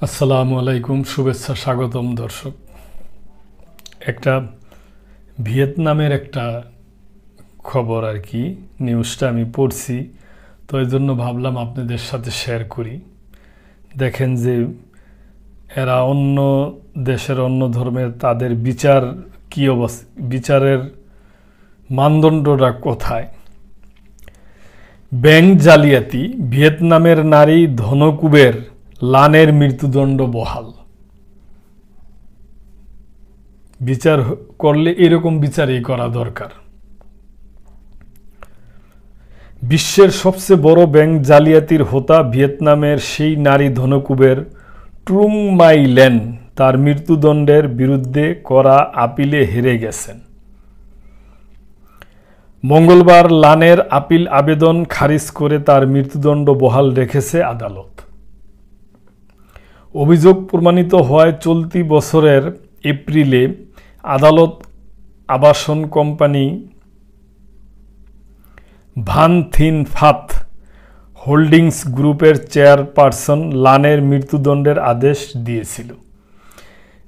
আসসালামু আলাইকুম, শুভেচ্ছা, স্বাগতম দর্শক। একটা ভিয়েতনামের একটা খবর আর কি, নিউজটা আমি পড়ছি, তো এই জন্য ভাবলাম আপনাদের সাথে শেয়ার করি। দেখেন যে এরা অন্য দেশের অন্য ধর্মের তাদের বিচার কী অবস্থা, বিচারের মানদণ্ডটা কোথায়। ব্যাংক জালিয়াতি, ভিয়েতনামের নারী ধনকুবের লানের মৃত্যুদণ্ড বহাল। বিচার করলে এরকম বিচারই করা দরকার। বিশ্বের সবচেয়ে বড় ব্যাংক জালিয়াতির হোতা ভিয়েতনামের সেই নারী ধনকুবের ট্রুং মাই লেন তার মৃত্যুদণ্ডের বিরুদ্ধে করা আপিলে হেরে গেছেন। মঙ্গলবার লানের আপিল আবেদন খারিজ করে তার মৃত্যুদণ্ড বহাল রেখেছে আদালত। অভিযোগ প্রমাণিত হওয়ায় চলতি বছরের এপ্রিলে আদালত আবাসন কোম্পানি ভান থিন ফাত হোল্ডিংস গ্রুপের চেয়ারপারসন লানের মৃত্যুদণ্ডের আদেশ দিয়েছিল।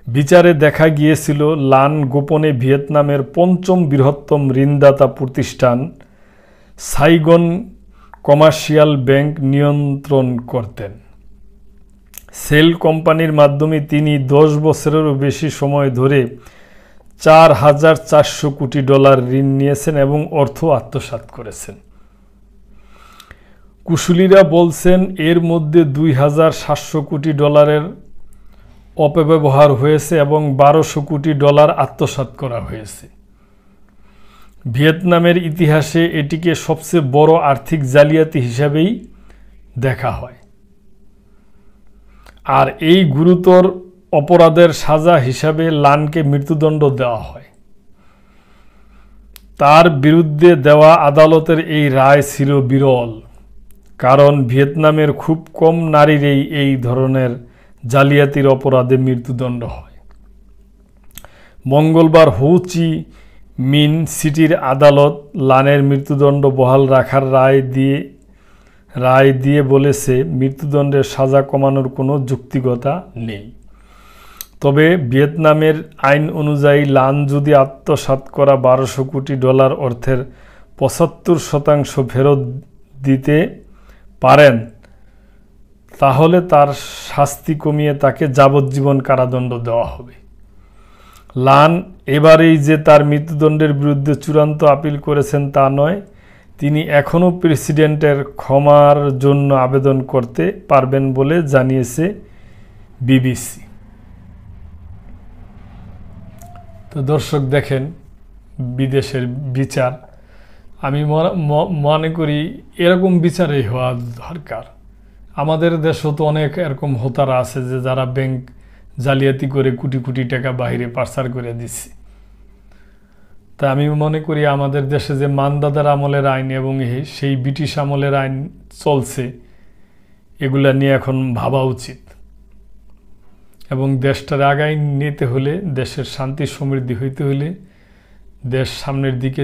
বিচারে দেখা গিয়েছিল লান গোপনে ভিয়েতনামের পঞ্চম বৃহত্তম ঋণদাতা প্রতিষ্ঠান সাইগন কমার্শিয়াল ব্যাংক নিয়ন্ত্রণ করতেন। সেল কোম্পানির মাধ্যমে তিনি 10 বছরেরও বেশি সময় ধরে $4,400 কোটি ঋণ নিয়েছেন এবং অর্থ আত্মসাৎ করেছেন। কুশলীরা বলছেন এর মধ্যে $2,700 কোটি অপব্যবহার হয়েছে এবং $1,200 কোটি আত্মসাৎ করা হয়েছে। ভিয়েতনামের ইতিহাসে এটিকে সবচেয়ে বড় আর্থিক জালিয়াতি হিসাবেই দেখা হয়। আর এই গুরুতর অপরাধের সাজা হিসাবে লানকে মৃত্যুদণ্ড দেওয়া হয়। তার বিরুদ্ধে দেওয়া আদালতের এই রায় ছিল বিরল, কারণ ভিয়েতনামের খুব কম নারীরই এই ধরনের জালিয়াতির অপরাধে মৃত্যুদণ্ড হয়। মঙ্গলবার হো চি মিন সিটির আদালত লানের মৃত্যুদণ্ড বহাল রাখার রায় দিয়ে বলেছে মৃত্যুদণ্ডের সাজা কমানোর কোনো যৌক্তিকতা নেই। তবে ভিয়েতনামের আইন অনুযায়ী লান যদি আত্মসাৎ করা $1,200 কোটি অর্থের 75% ফেরত দিতে পারেন, তাহলে তার শাস্তি কমিয়ে তাকে যাবজ্জীবন কারাদণ্ড দেওয়া হবে। লান এবারেই যে তার মৃত্যুদণ্ডের বিরুদ্ধে চূড়ান্ত আপিল করেছেন তা নয়, তিনি এখনও প্রেসিডেন্টের ক্ষমার জন্য আবেদন করতে পারবেন বলে জানিয়েছে বিবিসি। তো দর্শক দেখেন বিদেশের বিচার, আমি মনে করি এরকম বিচারই হওয়া দরকার। আমাদের দেশও তো অনেক এরকম হোতারা আছে যে যারা ব্যাংক জালিয়াতি করে কোটি কোটি টাকা বাইরে পাচার করে দিচ্ছে। তা আমি মনে করি আমাদের দেশে যে মানদাদার আমলের আইন এবং সেই ব্রিটিশ আমলের আইন চলছে, এগুলা নিয়ে এখন ভাবা উচিত এবং দেশটার আগায় নিতে হলে, দেশের শান্তি সমৃদ্ধি হইতে হলে, দেশ সামনের দিকে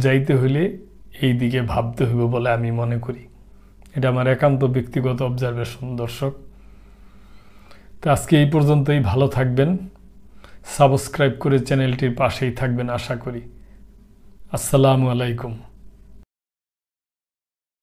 যাইতে হলে এই দিকে ভাবতে হবে বলে আমি মনে করি। এটা আমার একান্ত ব্যক্তিগত অবজারভেশন দর্শক। তো আজকে এই পর্যন্তই। ভালো থাকবেন, সাবস্ক্রাইব করে চ্যানেলটির পাশেই থাকবেন আশা করি। আসসালামু আলাইকুম।